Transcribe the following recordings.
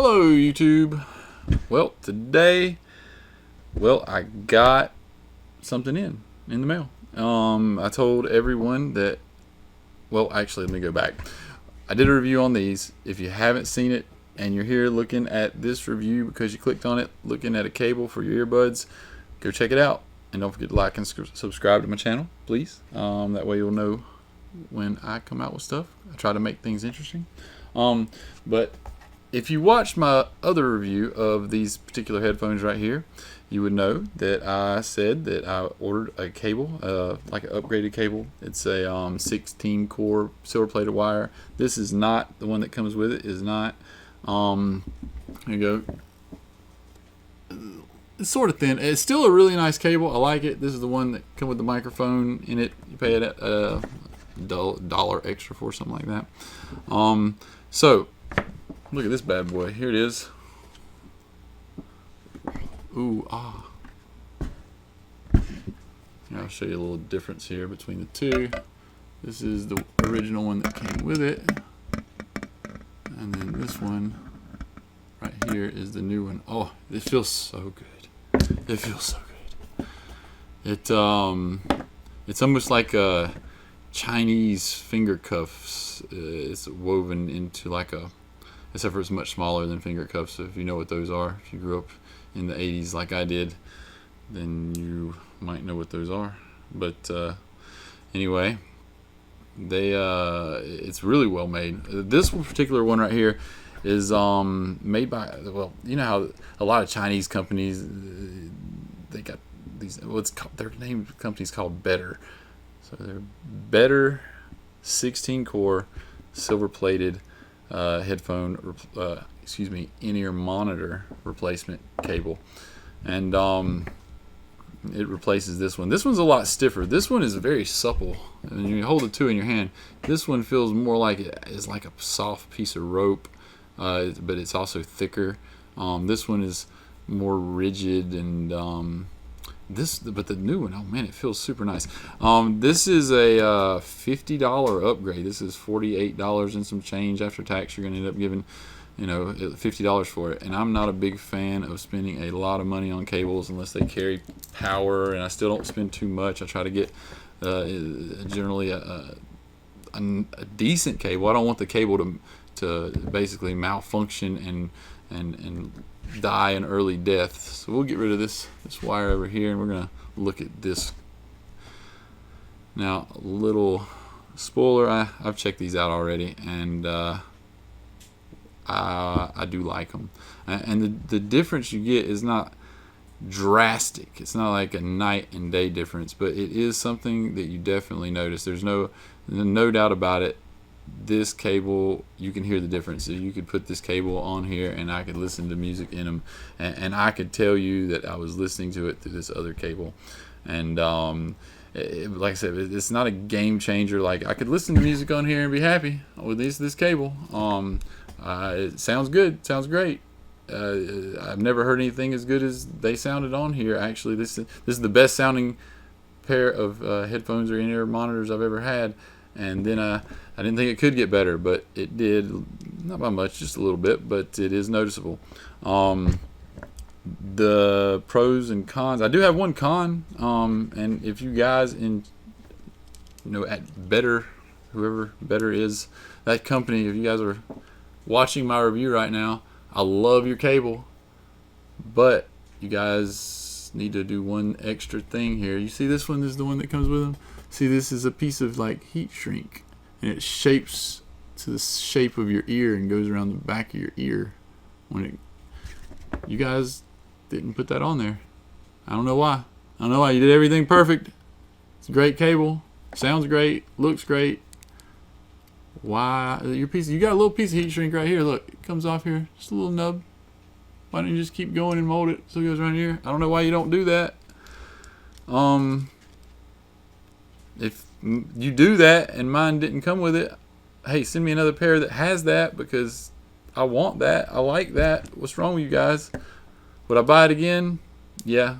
Hello YouTube. Well, today, I got something in the mail. I told everyone that, actually let me go back. I did a review on these. If you haven't seen it and you're here looking at this review because you clicked on it looking at a cable for your earbuds, go check it out. And don't forget to like and subscribe to my channel, please. That way you'll know when I come out with stuff. I try to make things interesting. But if you watched my other review of these particular headphones right here, you would know that I said that I ordered a cable, like an upgraded cable. It's a 16 core silver plated wire. This is not the one that comes with it. Is not. Here you go. It's sort of thin. It's still a really nice cable. I like it. This is the one that comes with the microphone in it. You pay it a $1 extra for, something like that. So look at this bad boy. Here it is. Ooh, ah. I'll show you a little difference here between the two. This is the original one that came with it. And then this one right here is the new one. Oh, it feels so good. It feels so good. It's almost like a Chinese finger cuffs. It's woven into like a, except for it's much smaller than finger cuffs. So if you know what those are, if you grew up in the 80s like I did, then you might know what those are. But anyway, it's really well made. This particular one right here is made by, well, you know how a lot of Chinese companies, they got these, their name company's called KBEAR. So they're KBEAR 16 core silver plated headphone, in-ear monitor replacement cable, and it replaces this one. This one's a lot stiffer. This one is very supple, and you hold the two in your hand. This one feels more like it is like a soft piece of rope, but it's also thicker. This one is more rigid, and but the new one, oh man, it feels super nice. This is a $50 upgrade. This is $48 and some change after tax. You're going to end up giving, $50 for it. And I'm not a big fan of spending a lot of money on cables unless they carry power, and I still don't spend too much. I try to get generally a decent cable. I don't want the cable to basically malfunction and die an early death. So we'll get rid of this wire over here, and we're gonna look at this now. Little spoiler, I've checked these out already, and I do like them, and the difference you get is not drastic. It's not like a night and day difference, but it is something that you definitely notice. There's no doubt about it. This cable, you can hear the difference. So you could put this cable on here and I could listen to music in them, and I could tell you that I was listening to it through this other cable. And like I said, it's not a game changer. Like, I could listen to music on here and be happy with this cable. It sounds good, sounds great. I've never heard anything as good as they sounded on here. Actually, this is the best sounding pair of headphones or in-ear monitors I've ever had. And then I didn't think it could get better, but it did. Not by much, just a little bit, but it is noticeable. The pros and cons. I do have one con, and if you guys at KBEAR, whoever KBEAR is, that company, if you guys are watching my review right now, I love your cable, but you guys need to do one extra thing here. You see this one? This is the one that comes with them. See, this is a piece of like heat shrink, and it shapes to the shape of your ear and goes around the back of your ear. You guys didn't put that on there. I don't know why. I don't know why. You did everything perfect. It's a great cable. Sounds great. Looks great. Why you got a little piece of heat shrink right here. Look, it comes off here. Just a little nub. Why don't you just keep going and mold it so it goes around here? I don't know why you don't do that. If you do that and mine didn't come with it, hey, send me another pair that has that, because I want that. I like that. What's wrong with you guys? Would I buy it again? Yeah,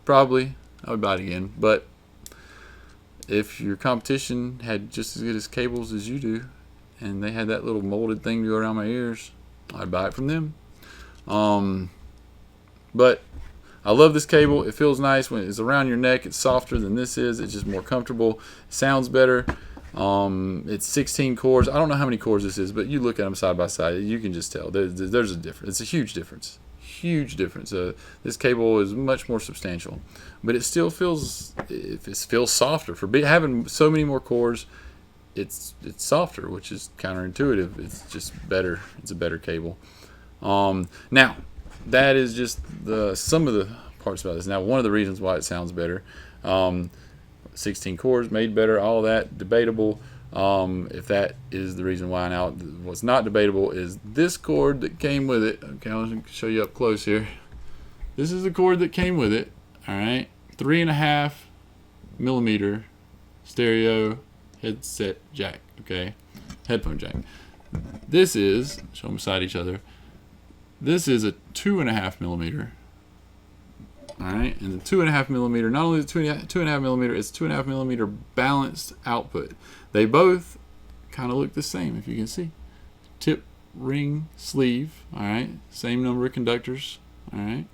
probably. I would buy it again. But if your competition had just as good as cables as you do, and they had that little molded thing to go around my ears, I'd buy it from them. But I love this cable. It feels nice when it's around your neck. It's softer than this is. It's just more comfortable. It sounds better. It's 16 cores. I don't know how many cores this is, but you look at them side by side, you can just tell there's a difference. It's a huge difference. Huge difference. This cable is much more substantial, but it still feels softer for having so many more cores. It's softer, which is counterintuitive. It's just better. It's a better cable. Now that is just some of the parts about this. Now, one of the reasons why it sounds better, 16 cores made better, all that debatable. If that is the reason why. Now, what's not debatable is this cord that came with it. Okay, I'll show you up close here. This is the cord that came with it. All right, 3.5 millimeter stereo headset jack. Okay, headphone jack. This is, show them beside each other. This is a 2.5 millimeter. All right, and the 2.5 millimeter, not only the 2.5 millimeter, it's 2.5 millimeter balanced output. They both kind of look the same, if you can see. Tip, ring, sleeve. All right, same number of conductors. All right,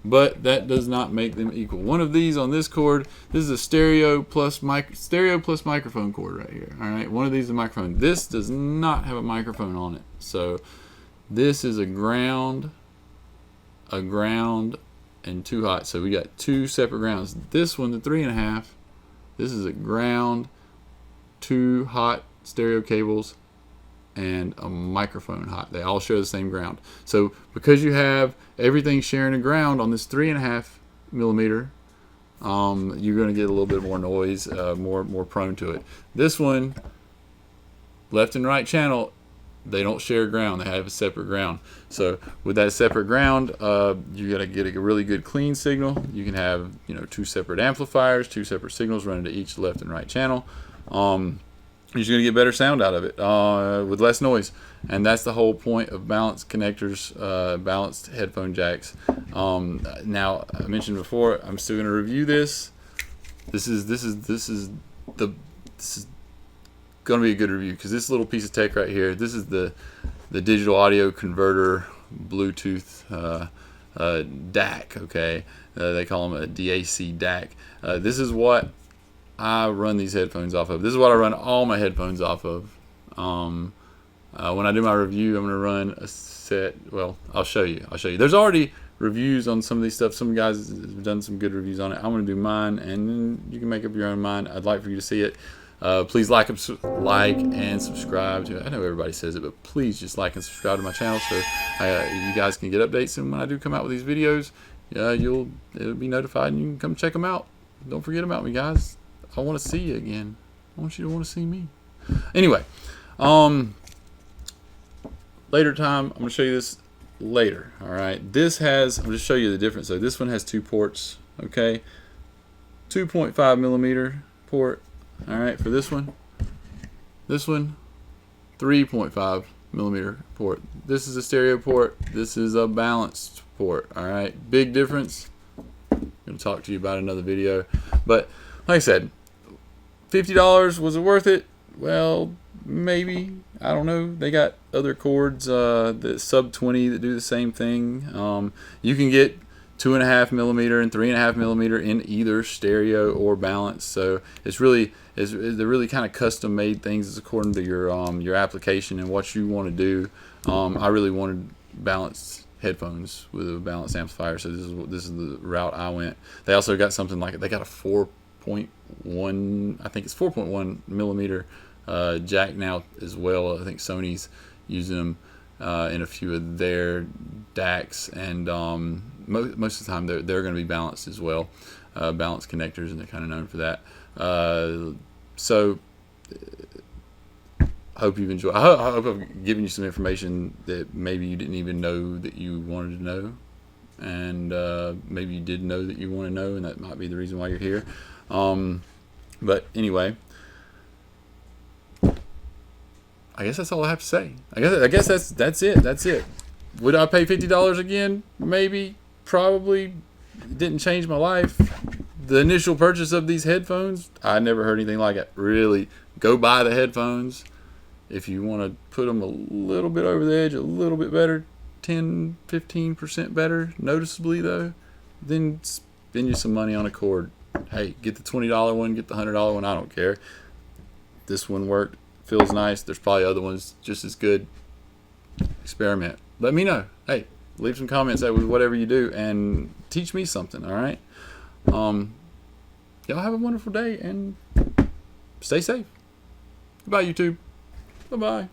but that does not make them equal. One of these on this cord, this is a stereo plus microphone cord right here. All right, one of these is a microphone. This does not have a microphone on it, so this is a ground, and 2 hot. So we got 2 separate grounds. This one, the 3.5, this is a ground, 2 hot stereo cables, and a microphone hot. They all share the same ground. So because you have everything sharing a ground on this 3.5 millimeter, you're going to get a little bit more noise, more prone to it. This one, left and right channel, they don't share ground. They have a separate ground. So with that separate ground, you got to get a really good clean signal. You can have 2 separate amplifiers, 2 separate signals running to each left and right channel. You're just going to get better sound out of it with less noise. And that's the whole point of balanced connectors, balanced headphone jacks. Now, I mentioned before, I'm still going to review this. This is going to be a good review because this little piece of tech right here, this is the digital audio converter Bluetooth DAC. Okay, they call them a DAC DAC. This is what I run these headphones off of. This is what I run all my headphones off of. When I do my review, I'm going to run a set. Well, I'll show you. There's already reviews on some of these stuff. Some guys have done some good reviews on it. I'm going to do mine, and then you can make up your own mind. I'd like for you to see it. Please like and subscribe to. I know everybody says it, but please just like and subscribe to my channel so you guys can get updates. And when I do come out with these videos, it'll be notified, and you can come check them out. Don't forget about me, guys. I want to see you again. I want you to want to see me. Anyway, later time, I'm going to show you this later. All right, I'm going to show you the difference. So this one has 2 ports. Okay, 2.5 millimeter port. All right, for this one 3.5 millimeter port. This is a stereo port. This is a balanced port. All right, big difference. I'm going to talk to you about another video, but like I said, $50, was it worth it? Well, maybe. I don't know. They got other cords that sub 20 that do the same thing. You can get 2.5 millimeter and 3.5 millimeter in either stereo or balance. So they're really kind of custom made things. It's according to your application and what you want to do. I really wanted balanced headphones with a balanced amplifier, so this is the route I went. They also got something like they got a 4.1, I think it's 4.1 millimeter jack now as well. I think Sony's using them in a few of their DACs, and most of the time they're going to be balanced as well, balanced connectors, and they're kind of known for that. So hope you've enjoyed. I hope I've given you some information that maybe you didn't even know that you wanted to know, and maybe you did know that you want to know, and that might be the reason why you're here. But anyway, I guess that's all I have to say. I guess that's it. Would I pay $50 again? Maybe, probably. It didn't change my life. The initial purchase of these headphones, I never heard anything like it. Really, go buy the headphones. If you want to put them a little bit over the edge, a little bit better, 10-15% better noticeably though, then spend you some money on a cord. Hey, get the $20 one, get the $100 one, I don't care. This one worked, feels nice. There's probably other ones just as good. Experiment. Let me know. Hey, leave some comments with whatever you do and teach me something, all right? Y'all have a wonderful day and stay safe. Goodbye, YouTube. Bye-bye.